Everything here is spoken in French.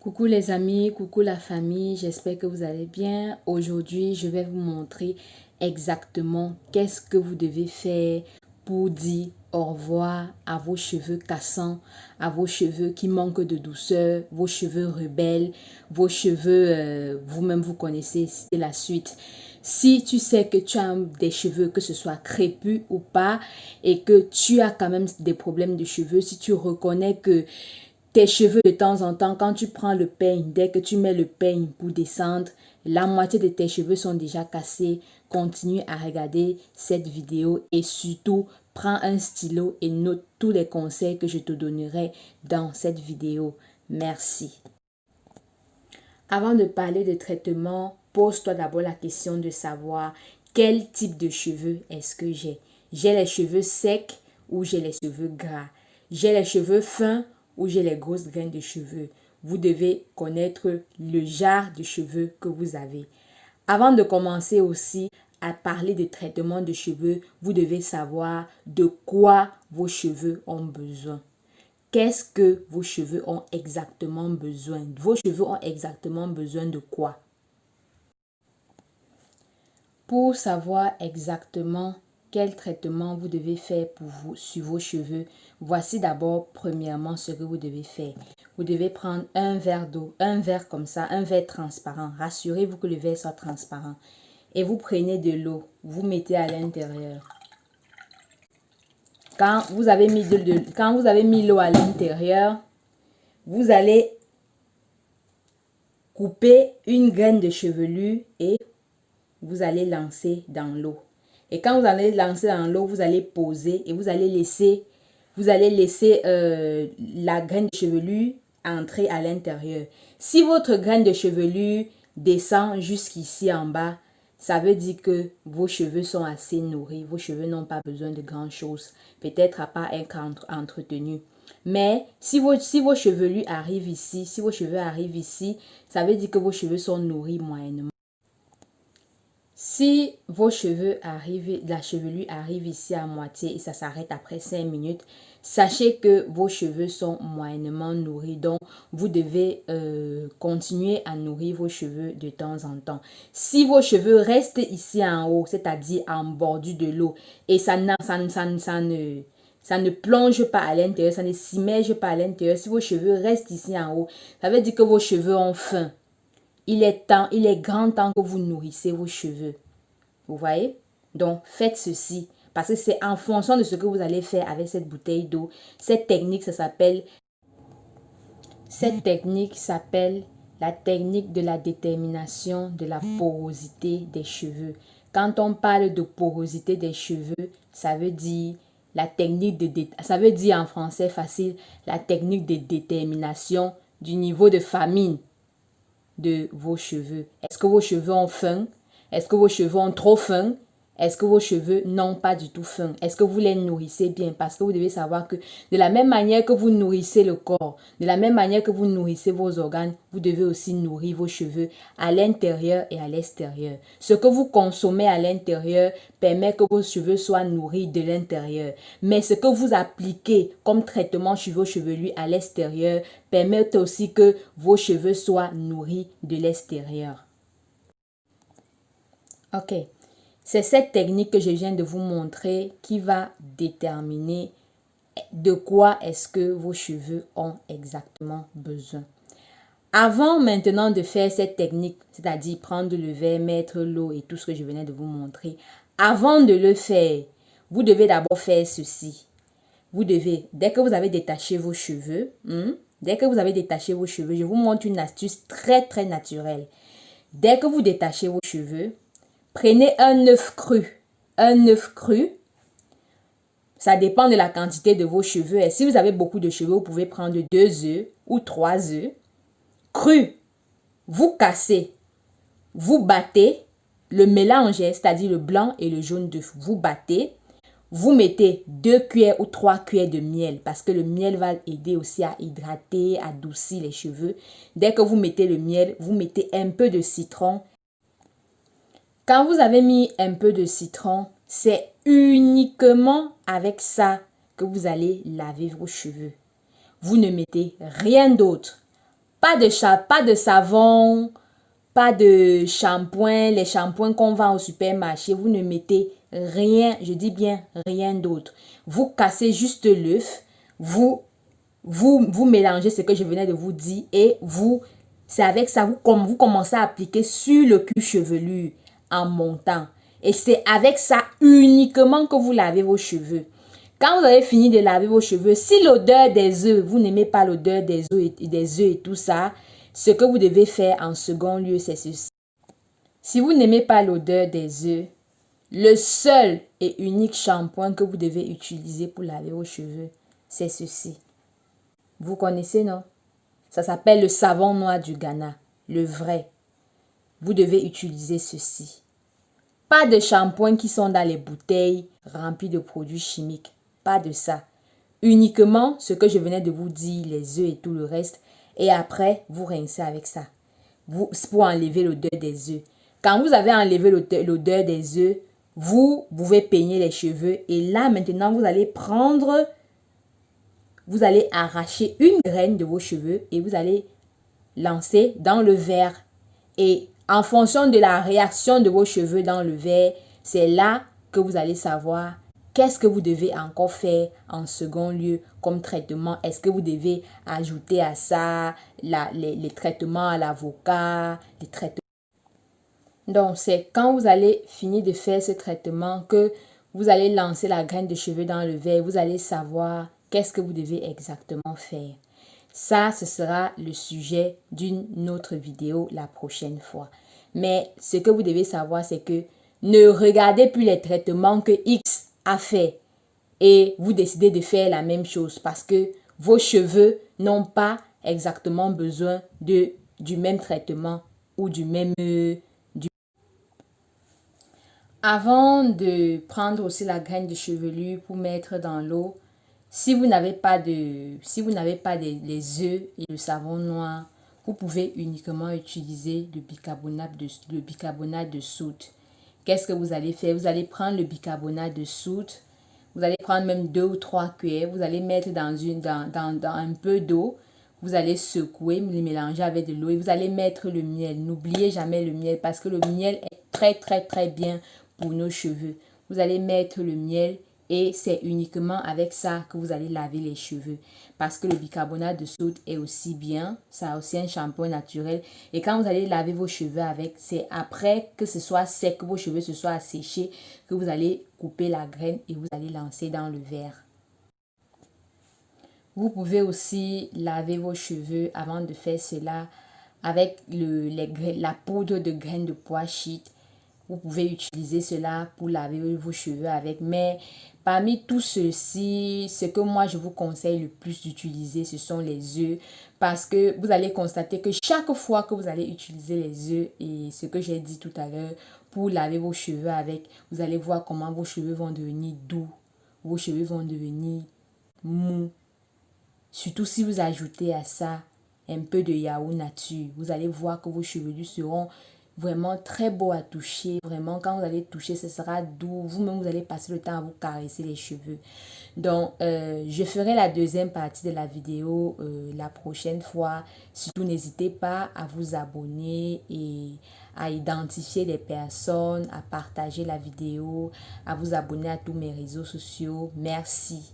Coucou les amis, coucou la famille, j'espère que vous allez bien. Aujourd'hui, je vais vous montrer exactement qu'est-ce que vous devez faire pour dire au revoir à vos cheveux cassants, à vos cheveux qui manquent de douceur, vos cheveux rebelles, vos cheveux, vous-même vous connaissez, c'est la suite. Si tu sais que tu as des cheveux, que ce soit crépus ou pas, et que tu as quand même des problèmes de cheveux, si tu reconnais que tes cheveux, de temps en temps, quand tu prends le peigne, dès que tu mets le peigne pour descendre, la moitié de tes cheveux sont déjà cassés. Continue à regarder cette vidéo et surtout, prends un stylo et note tous les conseils que je te donnerai dans cette vidéo. Merci. Avant de parler de traitement, pose-toi d'abord la question de savoir quel type de cheveux est-ce que j'ai. J'ai les cheveux secs ou j'ai les cheveux gras. J'ai les cheveux fins ou j'ai les grosses graines de cheveux. Vous devez connaître le genre de cheveux que vous avez. Avant de commencer aussi à parler de traitement de cheveux, vous devez savoir de quoi vos cheveux ont besoin. Qu'est-ce que vos cheveux ont exactement besoin? Vos cheveux ont exactement besoin de quoi? Pour savoir exactement quel traitement vous devez faire pour vous, sur vos cheveux, voici d'abord premièrement ce que vous devez faire. Vous devez prendre un verre d'eau, un verre comme ça, un verre transparent. Rassurez-vous que le verre soit transparent. Et vous prenez de l'eau, vous mettez à l'intérieur. Quand vous avez mis l'eau à l'intérieur, vous allez couper une graine de chevelure et vous allez lancer dans l'eau. Et quand vous allez lancer dans l'eau, vous allez poser et vous allez laisser la graine de chevelure entrer à l'intérieur. Si votre graine de chevelure descend jusqu'ici en bas, ça veut dire que vos cheveux sont assez nourris. Vos cheveux n'ont pas besoin de grand chose. Peut-être à part être entretenu. Mais si vos chevelures arrivent ici, ça veut dire que vos cheveux sont nourris moyennement. Si vos cheveux arrivent, la chevelure arrive ici à moitié et ça s'arrête après 5 minutes, sachez que vos cheveux sont moyennement nourris. Donc, vous devez continuer à nourrir vos cheveux de temps en temps. Si vos cheveux restent ici en haut, c'est-à-dire en bordure de l'eau, et ça ne plonge pas à l'intérieur, ça ne s'immerge pas à l'intérieur, si vos cheveux restent ici en haut, ça veut dire que vos cheveux ont faim. Il est grand temps que vous nourrissez vos cheveux. Vous voyez? Donc, faites ceci. Parce que c'est en fonction de ce que vous allez faire avec cette bouteille d'eau. Cette technique s'appelle la technique de la détermination de la porosité des cheveux. Quand on parle de porosité des cheveux, ça veut dire ça veut dire en français facile, la technique de détermination du niveau de famine de vos cheveux. Est-ce que vos cheveux ont faim? Est-ce que vos cheveux ont trop faim? Est-ce que vos cheveux n'ont pas du tout faim? Est-ce que vous les nourrissez bien? Parce que vous devez savoir que de la même manière que vous nourrissez le corps, de la même manière que vous nourrissez vos organes, vous devez aussi nourrir vos cheveux à l'intérieur et à l'extérieur. Ce que vous consommez à l'intérieur permet que vos cheveux soient nourris de l'intérieur. Mais ce que vous appliquez comme traitement sur vos chevelus à l'extérieur permet aussi que vos cheveux soient nourris de l'extérieur. Ok. C'est cette technique que je viens de vous montrer qui va déterminer de quoi est-ce que vos cheveux ont exactement besoin. Avant maintenant de faire cette technique, c'est-à-dire prendre le verre, mettre l'eau et tout ce que je venais de vous montrer, avant de le faire, vous devez d'abord faire ceci. Vous devez, dès que vous avez détaché vos cheveux, je vous montre une astuce très très naturelle. Dès que vous détachez vos cheveux, prenez un œuf cru. Un œuf cru, ça dépend de la quantité de vos cheveux. Et si vous avez beaucoup de cheveux, vous pouvez prendre 2 œufs ou 3 œufs. Cru, vous cassez, vous battez le mélange, c'est-à-dire le blanc et le jaune d'œuf. Vous battez, vous mettez 2 cuillères ou 3 cuillères de miel parce que le miel va aider aussi à hydrater, adoucir les cheveux. Dès que vous mettez le miel, vous mettez un peu de citron. Quand vous avez mis un peu de citron, c'est uniquement avec ça que vous allez laver vos cheveux. Vous ne mettez rien d'autre. Pas de savon, pas de shampoing, les shampoings qu'on vend au supermarché. Vous ne mettez rien, je dis bien rien d'autre. Vous cassez juste l'œuf, vous mélangez ce que je venais de vous dire et c'est avec ça, vous commencez à appliquer sur le cuir chevelu en montant. Et c'est avec ça uniquement que vous lavez vos cheveux. Quand vous avez fini de laver vos cheveux, si l'odeur des œufs, vous n'aimez pas l'odeur des œufs et tout ça, ce que vous devez faire en second lieu, c'est ceci. Si vous n'aimez pas l'odeur des œufs, le seul et unique shampoing que vous devez utiliser pour laver vos cheveux, c'est ceci. Vous connaissez, non? Ça s'appelle le savon noir du Ghana, le vrai. Vous devez utiliser ceci. Pas de shampoing qui sont dans les bouteilles remplies de produits chimiques. Pas de ça. Uniquement ce que je venais de vous dire, les œufs et tout le reste. Et après, vous rincez avec ça. Pour enlever l'odeur des œufs. Quand vous avez enlevé l'odeur des œufs, vous pouvez peigner les cheveux. Et là, maintenant, vous allez arracher une graine de vos cheveux et vous allez lancer dans le verre. Et en fonction de la réaction de vos cheveux dans le verre, c'est là que vous allez savoir qu'est-ce que vous devez encore faire en second lieu comme traitement. Est-ce que vous devez ajouter à ça les traitements à l'avocat, les traitements. Donc, c'est quand vous allez finir de faire ce traitement que vous allez lancer la graine de cheveux dans le verre. Vous allez savoir qu'est-ce que vous devez exactement faire. Ça, ce sera le sujet d'une autre vidéo la prochaine fois. Mais ce que vous devez savoir, c'est que ne regardez plus les traitements que X a fait et vous décidez de faire la même chose parce que vos cheveux n'ont pas exactement besoin du même traitement ou du même... Avant de prendre aussi la graine de chevelure pour mettre dans l'eau, si vous n'avez pas les œufs et le savon noir, vous pouvez uniquement utiliser le bicarbonate de soude. Qu'est-ce que vous allez faire? Vous allez prendre le bicarbonate de soude, vous allez prendre même 2 ou 3 cuillères, vous allez mettre dans un peu d'eau, vous allez secouer, le mélanger avec de l'eau et vous allez mettre le miel. N'oubliez jamais le miel parce que le miel est très bien pour nos cheveux. Vous allez mettre le miel et c'est uniquement avec ça que vous allez laver les cheveux. Parce que le bicarbonate de soude est aussi bien. Ça a aussi un shampoing naturel. Et quand vous allez laver vos cheveux avec, c'est après que ce soit sec, que vos cheveux se soient asséchés, que vous allez couper la graine et vous allez lancer dans le verre. Vous pouvez aussi laver vos cheveux avant de faire cela avec la poudre de graines de pois chites. Vous pouvez utiliser cela pour laver vos cheveux avec. Mais parmi tout ceci, ce que moi je vous conseille le plus d'utiliser, ce sont les œufs. Parce que vous allez constater que chaque fois que vous allez utiliser les œufs et ce que j'ai dit tout à l'heure, pour laver vos cheveux avec, vous allez voir comment vos cheveux vont devenir doux. Vos cheveux vont devenir mous. Surtout si vous ajoutez à ça un peu de yaourt nature. Vous allez voir que vos cheveux seront vraiment très beaux à toucher. Vraiment, quand vous allez toucher, ce sera doux. Vous-même, vous allez passer le temps à vous caresser les cheveux. Donc, je ferai la deuxième partie de la vidéo la prochaine fois. Surtout, n'hésitez pas à vous abonner et à identifier les personnes, à partager la vidéo, à vous abonner à tous mes réseaux sociaux. Merci.